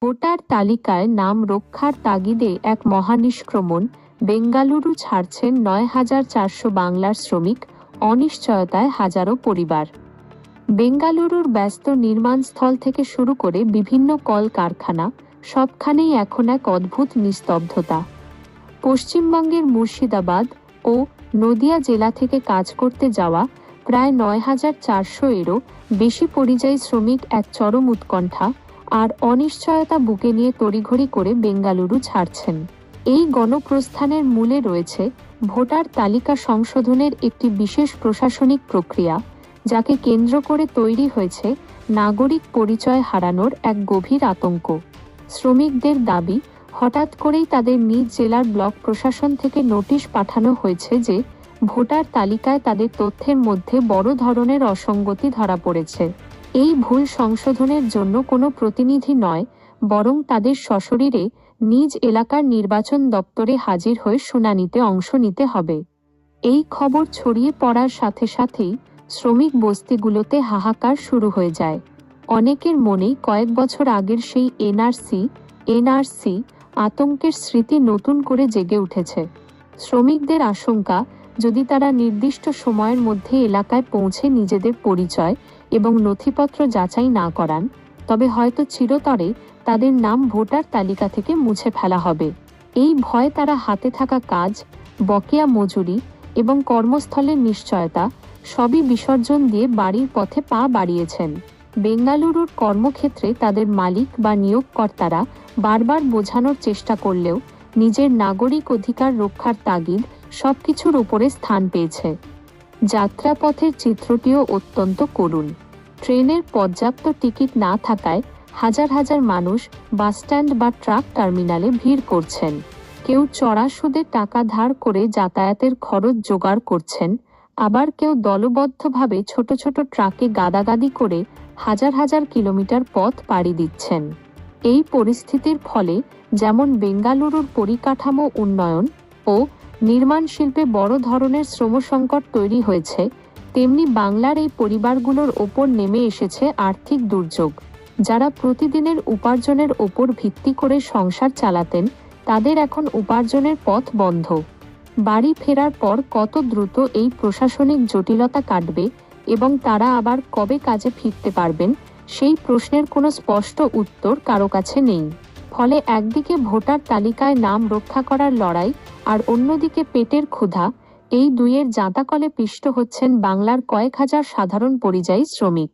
Voter তালিকায় নাম রক্ষার তাগিদে এক মহানিষ্ক্রমণ। বেঙ্গালুরু ছাড়ছেন ৯,৪০০ বাংলার শ্রমিক, অনিশ্চয়তায় হাজারো পরিবার। বেঙ্গালুরুর ব্যস্ত নির্মাণস্থল থেকে শুরু করে বিভিন্ন কলকারখানা, সবখানেই এখন এক অদ্ভুত নিস্তব্ধতা। পশ্চিমবঙ্গের মুর্শিদাবাদ ও নদিয়া জেলা থেকে কাজ করতে যাওয়া প্রায় ৯,৪০০ এরও বেশি পরিযায়ী শ্রমিক এক চরম উৎকণ্ঠা আর অনিশ্চয়তা বুকে নিয়ে তড়িঘড়ি করে বেঙ্গালুরু ছাড়ছেন। এই গণপ্রস্থানের মূলে রয়েছে ভোটার তালিকা সংশোধনের একটি বিশেষ প্রশাসনিক প্রক্রিয়া, যাকে কেন্দ্র করে তৈরি হয়েছে নাগরিক পরিচয় হারানোর এক গভীর আতঙ্ক। শ্রমিকদের দাবি, হঠাৎ করেই তাদের নিজ জেলার ব্লক প্রশাসন থেকে নোটিশ পাঠানো হয়েছে যে ভোটার তালিকায় তাদের তথ্যের মধ্যে বড় ধরনের অসঙ্গতি ধরা পড়েছে। এই ভুল সংশোধনের জন্য কোনো প্রতিনিধি নয়, বরং তাদের সশরীরে নিজ এলাকার নির্বাচন দপ্তরে হাজির হয়ে শুনানিতে অংশ নিতে হবে। এই খবর ছড়িয়ে পড়ার সাথে সাথেই শ্রমিক বস্তিগুলোতে হাহাকার শুরু হয়ে যায়। অনেকের মনেই কয়েক বছর আগের সেই এনআরসি আতঙ্কের স্মৃতি নতুন করে জেগে উঠেছে। শ্রমিকদের আশঙ্কা, যদি তারা নির্দিষ্ট সময়ের মধ্যে এলাকায় পৌঁছে নিজেদের পরিচয় এবং নথিপত্র যাচাই না করান, তবে হয়তো চিরতরে তাদের নাম ভোটার তালিকা থেকে মুছে ফেলা হবে। এই ভয়ে তারা হাতে থাকা কাজ, বকেয়া মজুরি এবং কর্মস্থলের নিশ্চয়তা সবই বিসর্জন দিয়ে বাড়ির পথে পা বাড়িয়েছেন। বেঙ্গালুরুর কর্মক্ষেত্রে তাদের মালিক বা নিয়োগকর্তারা বারবার বোঝানোর চেষ্টা করলেও নিজের নাগরিক অধিকার রক্ষার তাগিদ সবকিছুর উপরে স্থান পেয়েছে। যাত্রাপথের চিত্রটিও অত্যন্ত করুণ। ট্রেনের পর্যাপ্ত টিকিট না থাকায় হাজার হাজার মানুষ বাসস্ট্যান্ড বা ট্রাক টার্মিনালে ভিড় করছেন। কেউ চড়া সুদে টাকা ধার করে যাতায়াতের খরচ জোগাড় করছেন, আবার কেউ দলবদ্ধভাবে ছোট ছোট ট্রাকে গাদাগাদি করে হাজার হাজার কিলোমিটার পথ পাড়ি দিচ্ছেন। এই পরিস্থিতির ফলে যেমন বেঙ্গালুরুর পরিকাঠামো উন্নয়ন ও নির্মাণ শিল্পে বড় ধরনের শ্রমসংকট তৈরি হয়েছে, তেমনি বাংলার এই পরিবারগুলোর ওপর নেমে এসেছে আর্থিক দুর্যোগ। যারা প্রতিদিনের উপার্জনের ওপর ভিত্তি করে সংসার চালাতেন, তাদের এখন উপার্জনের পথ বন্ধ। বাড়ি ফেরার পর কত দ্রুত এই প্রশাসনিক জটিলতা কাটবে এবং তারা আবার কবে কাজে ফিরতে পারবেন, সেই প্রশ্নের কোনো স্পষ্ট উত্তর কারো কাছে নেই। ফলে একদিকে ভোটার তালিকায় নাম রক্ষা করার লড়াই আর অন্যদিকে পেটের ক্ষুধা, এই দুইয়ের জাঁতাকলে পিষ্ট হচ্ছেন বাংলার কয়েক হাজার সাধারণ পরিযায়ী শ্রমিক।